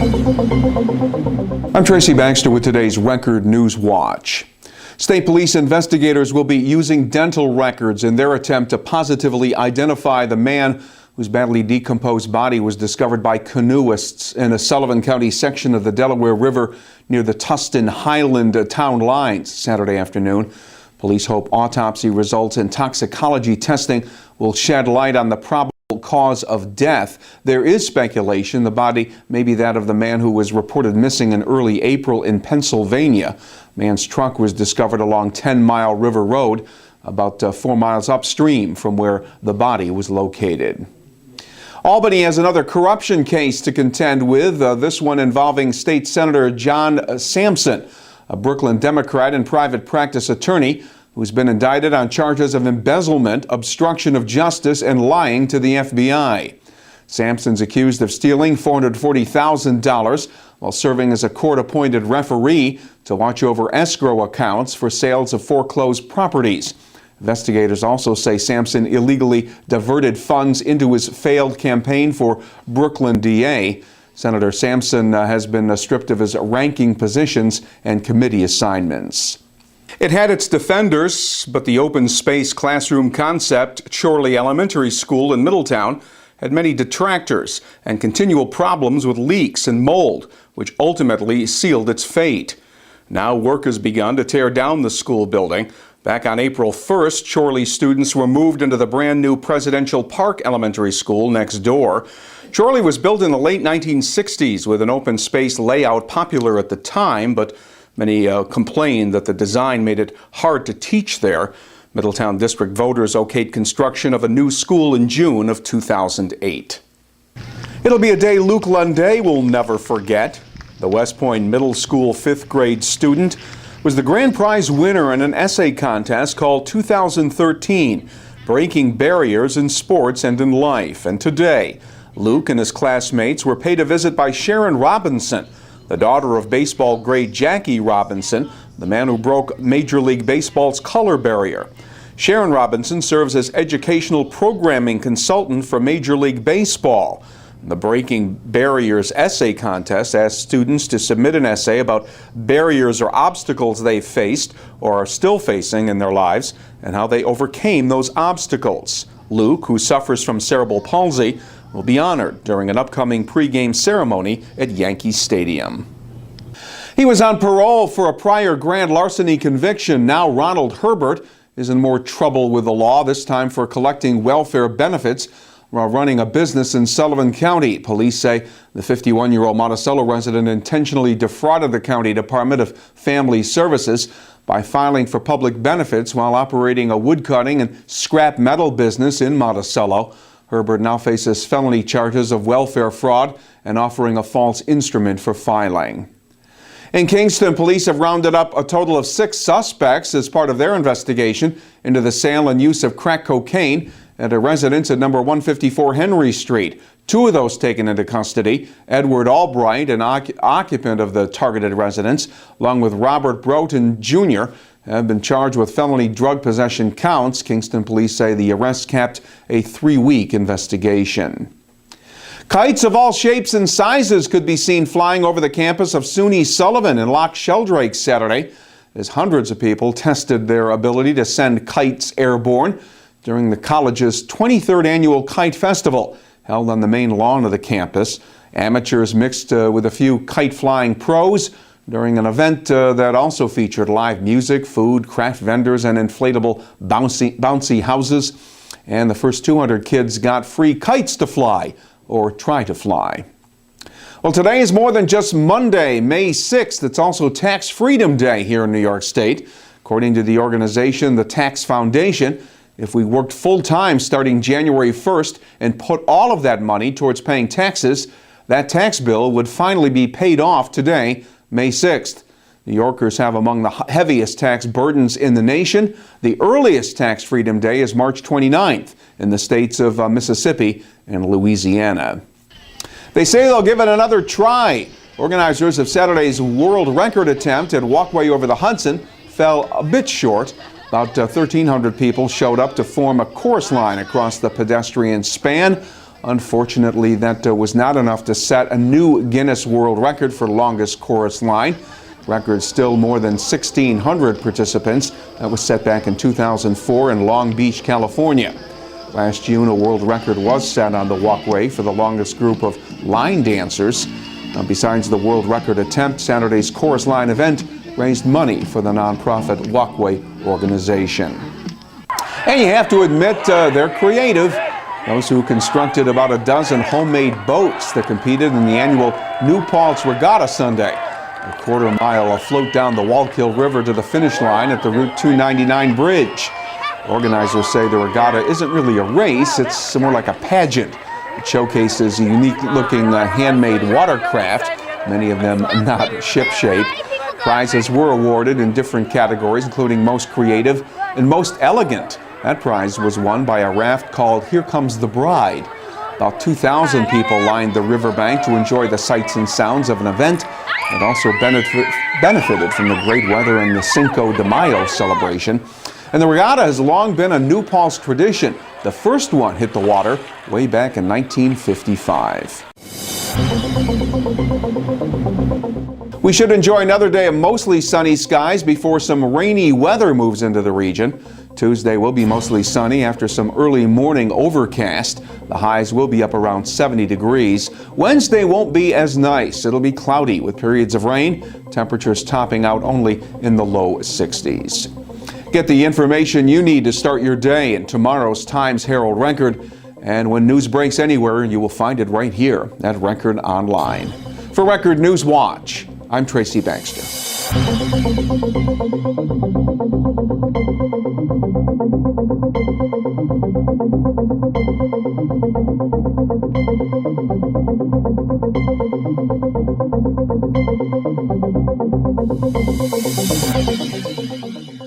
I'm Tracy Baxter with today's Record Newswatch. State police investigators will be using dental records in their attempt to positively identify the man whose badly decomposed body was discovered by canoeists in a Sullivan County section of the Delaware River near the Tustin Highland town lines Saturday afternoon. Police hope autopsy results in toxicology testing will shed light on the probable cause of death. There is speculation the body may be that of the man who was reported missing in early April in Pennsylvania. Man's truck was discovered along 10 Mile River Road, about 4 miles upstream from where the body was located. Albany has another corruption case to contend with, this one involving State Senator John Sampson, a Brooklyn Democrat and private practice attorney who's been indicted on charges of embezzlement, obstruction of justice, and lying to the FBI. Sampson's accused of stealing $440,000 while serving as a court-appointed referee to watch over escrow accounts for sales of foreclosed properties. Investigators also say Sampson illegally diverted funds into his failed campaign for Brooklyn DA. Senator Sampson has been stripped of his ranking positions and committee assignments. It had its defenders, but the open space classroom concept, Chorley Elementary School in Middletown, had many detractors and continual problems with leaks and mold, which ultimately sealed its fate. Now work has begun to tear down the school building. Back on April 1st, Chorley students were moved into the brand new Presidential Park Elementary School next door. Chorley was built in the late 1960s with an open space layout popular at the time, but many complained that the design made it hard to teach there. Middletown District voters okayed construction of a new school in June of 2008. It'll be a day Luke Lunday will never forget. The West Point Middle School 5th grade student was the grand prize winner in an essay contest called 2013, Breaking Barriers in Sports and in Life. And today, Luke and his classmates were paid a visit by Sharon Robinson, the daughter of baseball great Jackie Robinson, the man who broke Major League Baseball's color barrier. Sharon Robinson serves as educational programming consultant for Major League Baseball. The Breaking Barriers essay contest asks students to submit an essay about barriers or obstacles they faced or are still facing in their lives and how they overcame those obstacles. Luke, who suffers from cerebral palsy, will be honored during an upcoming pregame ceremony at Yankee Stadium. He was on parole for a prior grand larceny conviction. Now Ronald Herbert is in more trouble with the law, this time for collecting welfare benefits while running a business in Sullivan County. Police say the 51-year-old Monticello resident intentionally defrauded the county Department of Family Services by filing for public benefits while operating a woodcutting and scrap metal business in Monticello. Herbert now faces felony charges of welfare fraud and offering a false instrument for filing. In Kingston, police have rounded up a total of 6 suspects as part of their investigation into the sale and use of crack cocaine at a residence at number 154 Henry Street. 2 of those taken into custody, Edward Albright, an occupant of the targeted residence, along with Robert Broughton Jr., have been charged with felony drug possession counts. Kingston police say the arrest capped a 3-week investigation. Kites of all shapes and sizes could be seen flying over the campus of SUNY Sullivan in Loch Sheldrake Saturday, as hundreds of people tested their ability to send kites airborne during the college's 23rd annual Kite Festival, held on the main lawn of the campus. Amateurs mixed with a few kite-flying pros during an event that also featured live music, food, craft vendors, and inflatable bouncy houses. And the first 200 kids got free kites to fly, or try to fly. Well, today is more than just Monday, May 6th. It's also Tax Freedom Day here in New York State. According to the organization, the Tax Foundation, if we worked full-time starting January 1st and put all of that money towards paying taxes, that tax bill would finally be paid off today, May 6th. New Yorkers have among the heaviest tax burdens in the nation. The earliest Tax Freedom Day is March 29th in the states of Mississippi and Louisiana. They say they'll give it another try. Organizers of Saturday's world record attempt at Walkway over the Hudson fell a bit short. About 1,300 people showed up to form a chorus line across the pedestrian span. Unfortunately, that was not enough to set a new Guinness World Record for longest chorus line. Record still more than 1,600 participants. That was set back in 2004 in Long Beach, California. Last June, a world record was set on the walkway for the longest group of line dancers. Besides the world record attempt, Saturday's chorus line event raised money for the nonprofit Walkway organization. And you have to admit, they're creative. Those who constructed about a dozen homemade boats that competed in the annual New Paltz Regatta Sunday. A quarter-mile afloat down the Wallkill River to the finish line at the Route 299 bridge. Organizers say the regatta isn't really a race, it's more like a pageant. It showcases unique-looking handmade watercraft, many of them not ship-shape. Prizes were awarded in different categories, including most creative and most elegant. That prize was won by a raft called Here Comes the Bride. About 2,000 people lined the riverbank to enjoy the sights and sounds of an event that also benefited from the great weather and the Cinco de Mayo celebration. And the regatta has long been a New Paltz tradition. The first one hit the water way back in 1955. We should enjoy another day of mostly sunny skies before some rainy weather moves into the region. Tuesday will be mostly sunny after some early morning overcast. The highs will be up around 70 degrees. Wednesday won't be as nice. It'll be cloudy with periods of rain. Temperatures topping out only in the low 60s. Get the information you need to start your day in tomorrow's Times Herald Record. And when news breaks anywhere, you will find it right here at Record Online. For Record Newswatch, I'm Tracy Baxter.